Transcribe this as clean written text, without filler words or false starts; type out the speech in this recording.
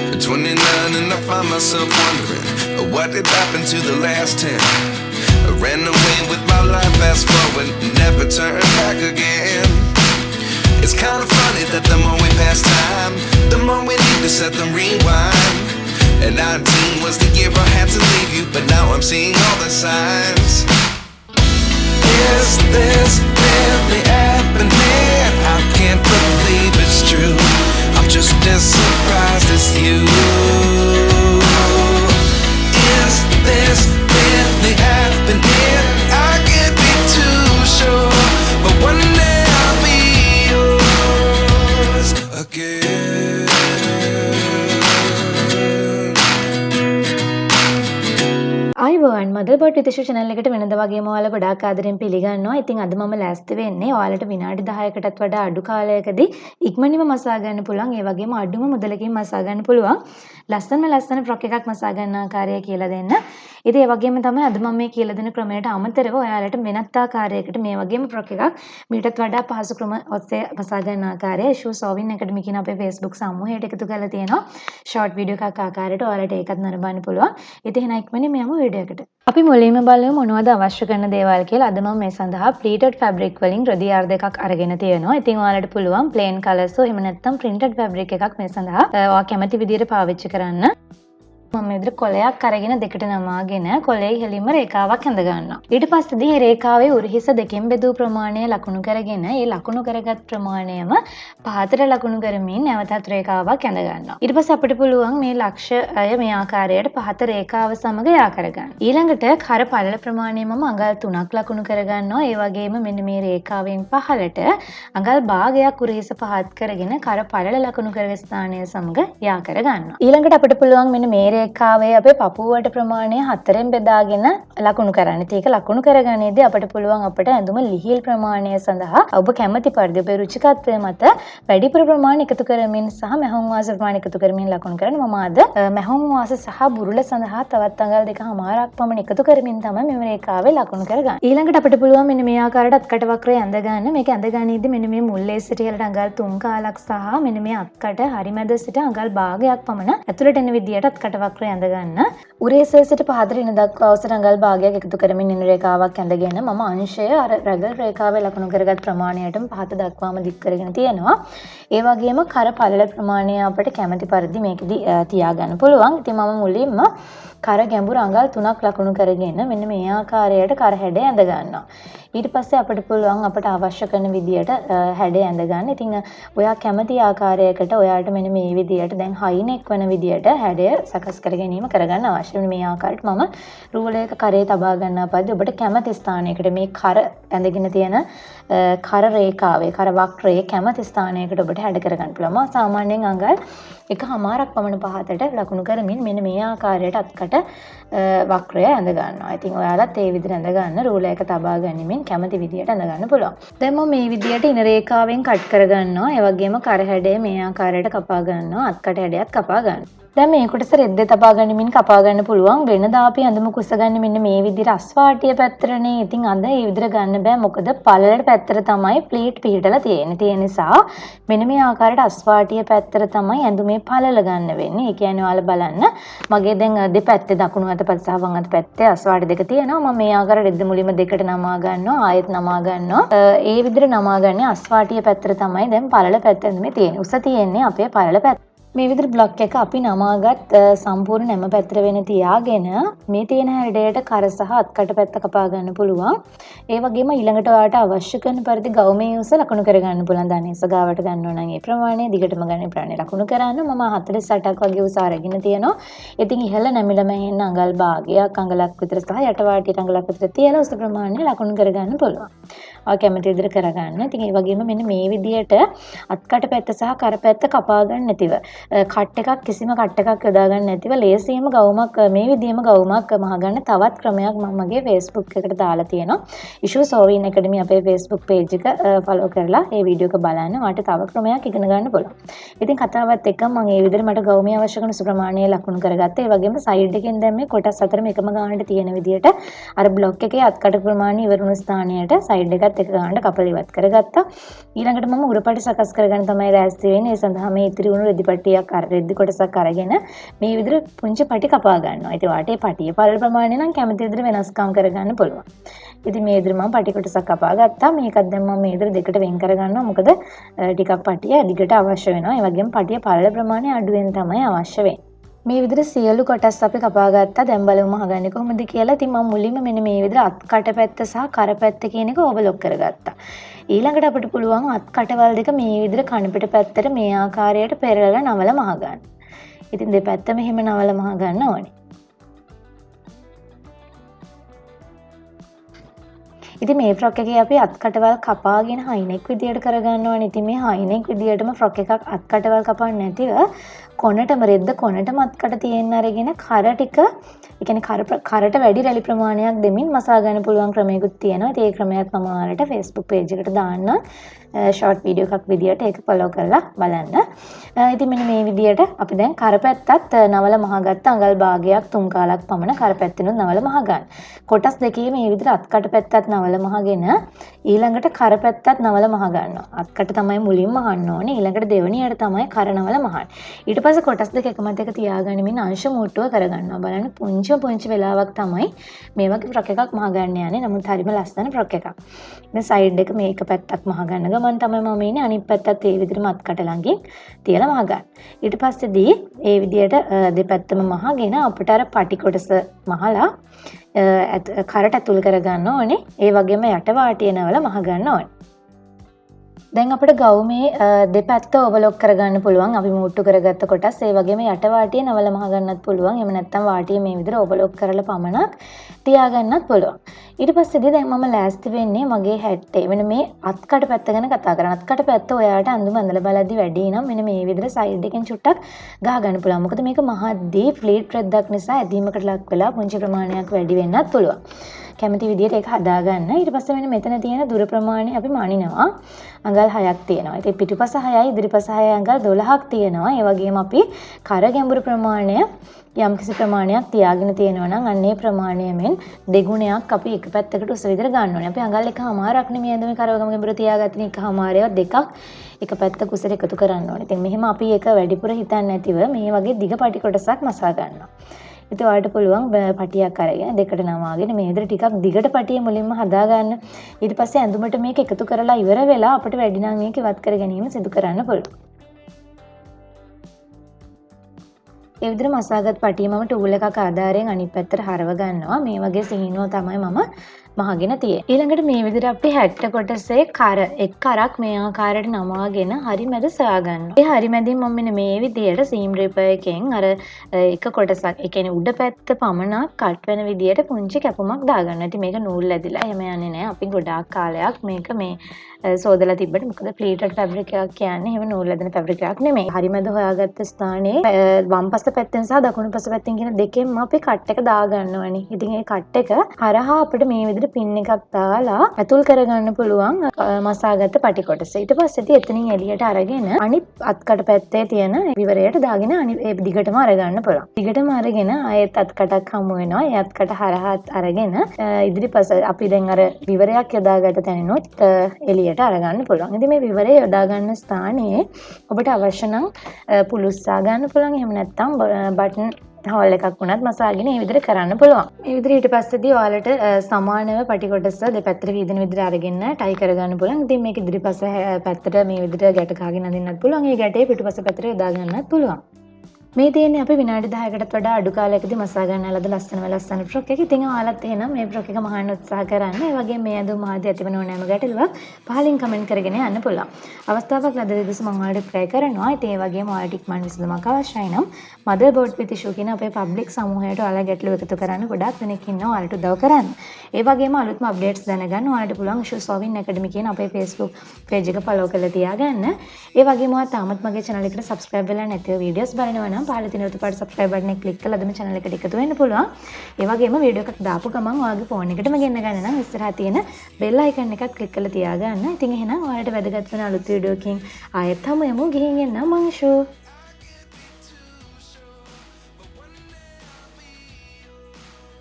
At 29 and I find myself wondering what did happen to the last 10. I ran away with my life, fast forward, never turn back again. It's kind of funny that the more we pass time, the more we need to set them rewind. And 19 was the year I had to leave you, but now I'm seeing all the signs. Is this really happening? I can't believe it's true. I'm just as surprised as you. Is this really happening? I can't be too sure, but one day I'll be yours again. ආයුබෝවන් Motherboard විදේශ channel එකට වෙනද වගේම ඔයාලා ගොඩාක් ආදරෙන් පිළිගන්නවා. ඉතින් අද මම ලෑස්ති වෙන්නේ ඔයාලට විනාඩි 10කටත් වඩා අඩු කාලයකදී ඉක්මනින්ම මසා ගන්න පුළුවන්. ඒ වගේම අඩුම මුදලකින් මසා ගන්න පුළුවන්. ලස්සන ෆ්‍රොක් එකක් මසා ගන්න ආකාරය කියලා දෙන්න. ඉතින් ඒ වගේම තමයි අද මම මේ කියලා දෙන ක්‍රමයට අමතරව ඔයාලට වෙනත් ආකාරයකට මේ වගේම ෆ්‍රොක් එකක් මීටත් වඩා පහසු ක්‍රම ඔස්සේ මසා ගන්න ආකාරය Ishu Sewing Academy කියන අපේ Facebook සමූහයට එකතු කරලා තියෙනවා. ෂෝට් වීඩියෝ එකක් ආකාරයට ඔයාලට ඒකත් නරඹන්න පුළුවන්. ඉතින් එහෙනම් ඉක්මනින් මෙයම වීඩියෝ එකට. අපි මුලින්ම බලමු මොනවද අවශ්‍ය කරන දේවල් කියලා. අද මම මේ සඳහා pleated fabric වලින් රෙදි අර්ධ එකක් අරගෙන තියෙනවා. ඉතින් ඔයාලට පුළුවන් plain colours එහෙම නැත්නම් printed fabric එකක් මේ සඳහා ඔයා කැමති විදිහට පාවිච්චි කරන්න. මම මෙතන කොලයක් අරගෙන දෙකට නමාගෙන කොලේ ඉහළින්ම රේඛාවක් ඇඳ ගන්නවා. ඊට පස්සේදී මේ රේඛාවේ උරහිස දෙකෙන් බෙදූ ප්‍රමාණය ලකුණු කරගෙන ඒ ලකුණු කරගත් ප්‍රමාණයම පහතට ලකුණු කරමින් නැවතත් රේඛාවක් ඇඳ ගන්නවා. ඊට පස්සේ අපිට පුළුවන් මේ ලක්ෂය මේ ආකාරයට පහත රේඛාව සමග යා කරගන්න. ඊළඟට කර පළල ප්‍රමාණය මම අඟල් 3ක් ලකුණු කරගන්නවා. ඒ වගේම මෙන්න මේ රේඛාවෙන් පහළට අඟල් භාගයක් උරහිස පහත් කරගෙන කර පළල ලකුණු කරගෙන ස්ථානය සමග යා කරගන්නවා. ඊළඟට අපිට පුළුවන් මෙන්න මේ රේඛාවේ අපේ පපුවට ප්‍රමාණය 4ෙන් බෙදාගෙන ලකුණු කරන්න. ඒක ලකුණු කරගන්නේදී අපිට පුළුවන් අපිට ඇඳුම ලිහිල් ප්‍රමාණය සඳහා ඔබ කැමති පරිදි ඔබේ රුචිකත්වය මත වැඩිපුර ප්‍රමාණය එකතු කරමින් සහ මැහුම් වාස ප්‍රමාණය එකතු කරමින් ලකුණු කරන්න. මම අද මැහුම් වාස සහ බුරුල සඳහා තවත් අඟල් 2.5ක් පමණ එකතු කරමින් තමයි මෙම රේඛාවේ ලකුණු කරගන්නේ. ඊළඟට අපිට පුළුවන් මෙන්න මේ ආකාරයට අත්කට වක්‍රය ඇඳ ගන්න. මේක ඇඳ ගන්නේදී මෙන්න මේ මුල් ලේස් සිට ඉහළට අඟල් 3 කාලක් සහ මෙන්න මේ අත්කට හරි මැද සිට අඟල් භාගයක් පමණ ඇතුළට එන විදියට අත්කට වක්‍රය ඇඳ ගන්න. උරහිස සිට පහතට ඉන දක්වා අවසර අඟල් භාගයක් එකතු කරමින් ඉන රේඛාවක් ඇඳගෙන මම අංශය අර රගල් රේඛාවේ ලකුණු කරගත් ප්‍රමාණයටම පහත දක්වාම දික් කරගෙන තියෙනවා. ඒ වගේම කර පළල ප්‍රමාණය අපිට කැමති පරිදි මේකෙදි තියාගන්න පුළුවන්. ඉතින් මම මුලින්ම කර ගැඹුර අඟල් 3ක් ලකුණු කරගෙන මෙන්න මේ ආකාරයට කර හැඩය ඇඳ ගන්නවා. ඊට පස්සේ අපිට පුළුවන් අපට අවශ්‍ය කරන විදියට හැඩය ඇඳ ගන්න. ඉතින් ඔයා කැමති ආකාරයකට ඔයාට මෙන්න මේ විදියට දැන් හයි නෙක් වෙන විදියට හැඩය සකස් කර ගැනීම කරගන්න අවශ්‍ය වෙන මේ ආකාරයට මම රූල එක කරේ තබා ගන්නා පරිදි ඔබට කැමති ස්ථානයකට මේ කර ඇඳගෙන තියෙන කර රේඛාවේ කර වක්‍රයේ කැමති ස්ථානයකට ඔබට හැඩ කරගන්න පුළුවන්. මම සාමාන්‍යයෙන් අඟල් 1.5ක් පමණ පහතට ලකුණු කරමින් මෙන්න මේ ආකාරයට අත්කට වක්‍රය ඇඳ ගන්නවා. ඉතින් ඔයාලත් ඒ විදිහට ඇඳ ගන්න රූල එක තබා ගැනීමෙන් කැමති විදියට ඇඳ ගන්න පුළුවන්. දැන් මම මේ විදියට ඉන රේඛාවෙන් කට් කර ගන්නවා. ඒ වගේම කර හැඩය මේ ආකාරයට කපා ගන්නවා. අත්කට හැඩයත් කපා ගන්නවා. දැන් මේ කොටස රෙද්දේ තබා ගනිමින් කපා ගන්න පුළුවන්. වෙනදා අපි ඇඳුම කුසගන්නේ මෙන්න මේ විදිහට අස්වාටිය පැත්තටනේ. ඉතින් අද මේ විදිහට ගන්න බෑ. මොකද පළලට පැත්තට තමයි ප්ලීට් පිහිටලා තියෙන්නේ. ඒ නිසා මෙන්න මේ ආකාරයට අස්වාටිය පැත්තට තමයි ඇඳුමේ පළල ගන්න වෙන්නේ. ඒ කියන්නේ ඔයාලා බලන්න මගේ දැන් දෙපැත්තේ දකුණු අත පැත්ත සහ වම් අත පැත්තේ අස්වාටි දෙක තියෙනවා. මම මේ ආකාරයට රෙද්ද මුලින්ම දෙකට නමා ගන්නවා. ආයෙත් නමා ගන්නවා. ඒ විදිහට නමාගන්නේ අස්වාටිය පැත්තට තමයි දැන් පළල පැත්ත ඇඳුමේ තියෙන්නේ. උස තියෙන්නේ අපේ පළල පැත්ත. මේ විදිහට බ්ලොක් එක අපි නමාගත් සම්පූර්ණ නැම පැත්තට වෙන තියාගෙන මේ තියෙන හැඩයට කර සහ අත්කට පැත්ත කපා ගන්න පුළුවන්. ඒ වගේම ඊළඟට ඔයාලට අවශ්‍ය කරන පරිදි ගවුමේ උස ලකුණු කර ගන්න පුළුවන්. ධනේස ගාවට ගන්නවා නම් ඒ ප්‍රමාණය දිගටම ගන්න ප්‍රාණය ලකුණු කරන්න. මම 48ක් වගේ උස අරගෙන තියෙනවා. ඉතින් ඉහළ නැමිලම එන්න අඟල් භාගයක් අඟලක් විතර සහ යට වාටියට අඟලක් විතර තියලා උස ප්‍රමාණය ලකුණු කර ගන්න පුළුවන්. ඔය කැමති විදිහට කරගන්න. ඉතින් ඒ වගේම මෙන්න මේ විදිහට අත්කට පැත්ත සහ කර පැත්ත කපා ගන්න නැතිව කට් එකක් කිසිම කට් එකක් යොදා ගන්න නැතිව ලේසියෙම ගවුමක් මේ විදිහම ගවුමක් මහගන්න තවත් ක්‍රමයක් මම මගේ Facebook එකට දාලා තියෙනවා. Ishu Sewing Academy අපේ Facebook page එක follow කරලා මේ වීඩියෝ එක බලන්න. මට තව ක්‍රමයක් ඉගෙන ගන්න පුළුවන්. ඉතින් කතාවත් එක්ක මම මේ විදිහට මට ගවුමේ අවශ්‍ය කරන ප්‍රමාණය ලකුණු කරගත්තා. ඒ වගේම සයිඩ් එකෙන් දැන් මේ කොටස් අතරම එකම ගානට තියෙන විදිහට අර බ්ලොක් එකේ අත්කට ප්‍රමාණය ඉවරුණු ස්ථානයට සයිඩ් එකත් එක ගානට කපලා ඉවත් කරගත්තා. ඊළඟට මම උරපටි සකස් කරගන්න තමයි ලෑස්ති වෙන්නේ. ඒ සඳහා මේ ඉතිරි වුණු රෙදි පටියක් රෙදි කොටසක් අරගෙන මේ විදිහට පුංචි පටි කපා ගන්නවා. ඉතින් වාටේ පටියේ පළල ප්‍රමාණය නම් කැමති විදිහට වෙනස්කම් කරගන්න පුළුවන්. ඉතින් මේ විදිහට මම පටි කොටසක් කපා ගත්තා. මේකත් දැන් මම මේ විදිහට දෙකට වෙන් කරගන්නවා. මොකද ටිකක් පටිය දිගට අවශ්‍ය වෙනවා. ඒ වගේම පටිය පළල ප්‍රමාණය අඩුවෙන් තමයි අවශ්‍ය වෙන්නේ. මේ විදිහට සියලු කොටස් අපි කපා ගත්තා. දැන් බලමු මහගන්නේ කොහොමද කියලා. ඉතින් මම මුලින්ම මෙන්න මේ විදිහට අත් කට පැත්ත සහ කර පැත්ත කියන එක ඕවර්ලොක් කරගත්තා. ඊළඟට අපිට පුළුවන් අත් කටවල් දෙක මේ විදිහට කන පිට පැත්තට මේ ආකාරයට පෙරලලා නවල මහ ගන්න. ඉතින් දෙපැත්තම එහෙම නවල මහ ගන්න ඕනේ. ඉතින් මේ ෆ්‍රොක් එකේ අපි අත් කටවල් කපාගෙන හයිනෙක් විදියට කරගන්න ඕනේ. ඉතින් මේ හයිනෙක් විදියටම ෆ්‍රොක් එකක් අත් කටවල් කපන්නේ නැතිව කොනටම රෙද්ද කොනටම අත් කට තියෙන්න අරගෙන කර ටික, ඒ කියන්නේ කරට වැඩි රැලි ප්‍රමාණයක් දෙමින් මසා ගන්න පුළුවන් ක්‍රමයකුත් තියෙනවා. ඉතින් ඒ ක්‍රමයක් මම ඔයාලට Facebook page එකට දාන්න. ෂෝට් වීඩියෝ එකක් විදියට ඒක ෆලෝ කරලා බලන්න. ඉතින් මෙන්න මේ විදියට අපි දැන් කරපැත්තත් නවල මහගත්ත අඟල් භාගයක් 3 කාලක් පමණ කරපැත්තෙනුත් නවල මහ ගන්න. කොටස් දෙකේ මේ විදිහට අත්කට පැත්තත් නවල මහගෙන ඊළඟට කරපැත්තත් නවල මහ ගන්නවා. අත්කට තමයි මුලින්ම මහන්න ඕනේ. ඊළඟට දෙවෙනියට තමයි කර නවල මහන්නේ. ඊට පස්සේ කොටස් දෙක එකමත් එක තියාගනිමින් අංශ මුට්ටුව කරගන්නවා. බලන්න පුංචි වෙලාවක් තමයි මේ වගේ ෆ්‍රොක් එකක් මහ ගන්න යන්නේ. නමුත් හරිම ලස්සන ෆ්‍රොක් එකක්. දැන් සයිඩ් එක මේක පැත්තක් මහ ගන්න ගමන් තමයි මම ඉන්නේ අනිත් පැත්තත් ඒ විදිහටම අත්කට ළඟින් තියලා මහ ගන්න. ඊට පස්සේදී ඒ විදිහට දෙපැත්තම මහගෙන අපිට අර පටි කොටස මහලා කරට ඇතුල් කරගන්න ඕනේ. ඒ වගේම යට වාටිය නවල මහ ගන්න ඕනේ. දැන් අපිට ගවුමේ දෙපැත්ත ඕවර්ලොක් කරගන්න පුළුවන්. අපි මුට්ටු කරගත්ත කොටස් ඒ වගේම යට වාටිය නවල මහ ගන්නත් පුළුවන්. එහෙම නැත්නම් වාටිය මේ විදිහට ඕවර්ලොක් කරලා පමණක් තියාගන්නත් පුළුවන්. ඊට පස්සේදී දැන් මම ලෑස්ති වෙන්නේ මගේ හැට්ටේ. මෙන්න මේ අත්කට පැත්ත ගැන කතා කරන්න. අත්කට පැත්ත ඔයාලට අඳුම ඇඳලා බලද්දි වැඩි නම් මෙන්න මේ විදිහට සයිඩ් එකෙන් චුට්ටක් ගහ ගන්න පුළුවන්. මොකද මේක මහද්දී ෆ්ලීට් රෙද්දක් නිසා ඇදීමකට ලක් වෙලා පුංචි ප්‍රමාණයක් වැඩි වෙන්නත් පුළුවන්. කැමති විදිහට ඒක හදාගන්න. ඊට පස්සේ මෙන්න මෙතන තියෙන දුර ප්‍රමාණය අපි මනිනවා. අඟල් 6ක් තියෙනවා. ඉතින් පිටුපස 6යි ඉදිරිපස 6යි අඟල් 12ක් තියෙනවා. ඒ වගේම අපි කර ගැඹුරු ප්‍රමාණය යම්කිසි ප්‍රමාණයක් තියාගෙන තියෙනවා නම් අන්නේ ප්‍රමාණයෙන් දෙගුණයක් අපි එක පැත්තකට උස විතර ගන්න ඕනේ. අපි අඟල් 1.5ක් නෙමෙයි ඇඳුමේ කරවගම ගැඹුර තියාගත්තනේ 1.5 දෙකක් එක පැත්තක උසට එකතු කරන්න ඕනේ. ඉතින් මෙහෙම අපි ඒක වැඩිපුර හිතන්නේ නැතිව මේ වගේ දිග පටි කොටසක් මසා ගන්නවා. ඉතින් ඔයාලට පුළුවන් පටියක් අරගෙන දෙකට නමාගෙන මේ විදිහට ටිකක් දිගට පටිය මුලින්ම හදා ගන්න. ඊට පස්සේ ඇඳුමට මේක එකතු කරලා ඉවර වෙලා අපිට වැඩි නම් මේක ඉවත් කර ගැනීම සිදු කරන්න පුළුවන්. ඒ විදිහට මසාගත් පටිය මම ටූල් එකක ආධාරයෙන් අනිත් පැත්තට හරව ගන්නවා. මේ වගේ සීනුව තමයි මම මහගෙන තියෙන්නේ. ඊළඟට මේ විදිහට අපි හැට්ට කොටසේ කර එක් කරක් මේ ආකාරයට නමාගෙන හරි මැද සොයා ගන්නවා. ඒ හරි මැදින් මම මෙන්න මේ විදිහට සීම් රිපර් එකෙන් අර එක කොටසක්, ඒ කියන්නේ උඩ පැත්ත පමණක් කට් වෙන විදිහට පුංචි කැපුමක් දාගන්න. ඉතින් මේක නූල් ඇදිලා එහෙම යන්නේ නැහැ. අපි ගොඩාක් කාලයක් මේක මේ සෝදලා තිබ්බට මොකද ප්ලීටඩ් ෆැබ්‍රික් එකක් කියන්නේ එහෙම නූල් ඇදෙන ෆැබ්‍රික් එකක් නෙමෙයි. හරි මැද හොයාගත්ත ස්ථානයේ වම් පස පැත්තෙන් සහ දකුණු පස පැත්තෙන් කියන දෙකෙන්ම අපි කට් එක දා ගන්නවනේ. ඉතින් මේ කට් එක හරහා අපිට මේ විදිහට පින් එකක් දාලා ඇතුල් කරගන්න පුළුවන් මසාගත්ත පටි කොටස. ඊට පස්සේ එතනින් එළියට අරගෙන අනිත් අත්කට පැත්තේ තියෙන විවරයට දාගෙන ඒ දිගටම අරගන්න පුළුවන්. දිගටම අරගෙන ආයෙත් අත්කටක් හමු වෙනවා. ඒ අත්කට හරහාත් අරගෙන ඉදිරිපස අපි දැන් අර විවරයක් යොදාගත්ත තැනිනුත් එළියට අරගන්න පුළුවන්. ඉතින් මේ විවරය යොදා ගන්න ස්ථානයේ ඔබට අවශ්‍ය නම් පුළුස්සා ගන්න පුළුවන්. එහෙම නැත්නම් බටන් හෝල් එකක් වුණත් මසාගෙන මේ විදිහට කරන්න පුළුවන්. මේ විදිහට ඊට පස්සේදී ඔයාලට සමානව පටි කොටස දෙපැත්තට වීදෙන විදිහට අරගෙන ටයි කරගන්න පුළුවන්. ඉතින් මේක ඉදිරිපස පැත්තට මේ විදිහට ගැට ගහගෙන අදින්නත් පුළුවන්. ඒ ගැටේ පිටුපස පැත්තට යොදා ගන්නත් පුළුවන්. මේ තියෙන්නේ අපි විනාඩි 10කටත් වඩා අඩු කාලයකදී මසා ගන්න ලද ලස්සන ෆ්‍රොක් එක. ඉතින් ඔයාලත් එහෙනම් මේ ෆ්‍රොක් එක මහන්න උත්සාහ කරන්න. ඒ වගේම මේ ඇඳුම ආදී ඇතිවන ඕනෑම ගැටලුවක් පහලින් කමෙන්ට් කරගෙන යන්න පුළුවන්. අවස්ථාවක් ලැබෙන විදිහට මම ඔයාලට ප්‍රේ කරනවා. ඉතින් ඒ වගේම ඔයාලට ඉක්මන් විසඳුමක් අවශ්‍යයි නම් Motherboard with Ishu කියන අපේ පබ්ලික් සමූහයට ඔයාලා ගැටලු එකතු කරන්න ගොඩාක් දෙනෙක් ඉන්නවා ඔයාලට උදව් කරන්න. ඒ වගේම අලුත්ම අප්ඩේට්ස් දැනගන්න ඔයාලට පුළුවන් Ishu Solving Academy කියන අපේ Facebook page එක follow කරලා තියාගන්න. ඒ වගේම ඔයා තාමත් මගේ channel එකට subscribe වෙලා නැතිව videos බලනවා නම් පහළ තියෙන උඩ පාට subscribe button එක click කරලා අදම channel එකට එකතු වෙන්න පුළුවන්. ඒ වගේම වීඩියෝ එකක් දාපු ගමන් ඔයාගේ phone එකටම ගෙන්න ගන්න නම් ඉස්සරහා තියෙන bell icon එකත් click කරලා තියාගන්න. ඉතින් එහෙනම් ඔයාලට වැදගත් වෙන අලුත් වීඩියෝ එකකින් ආයෙත් හමු යමු. ගිහින් එන්න මං Ishu.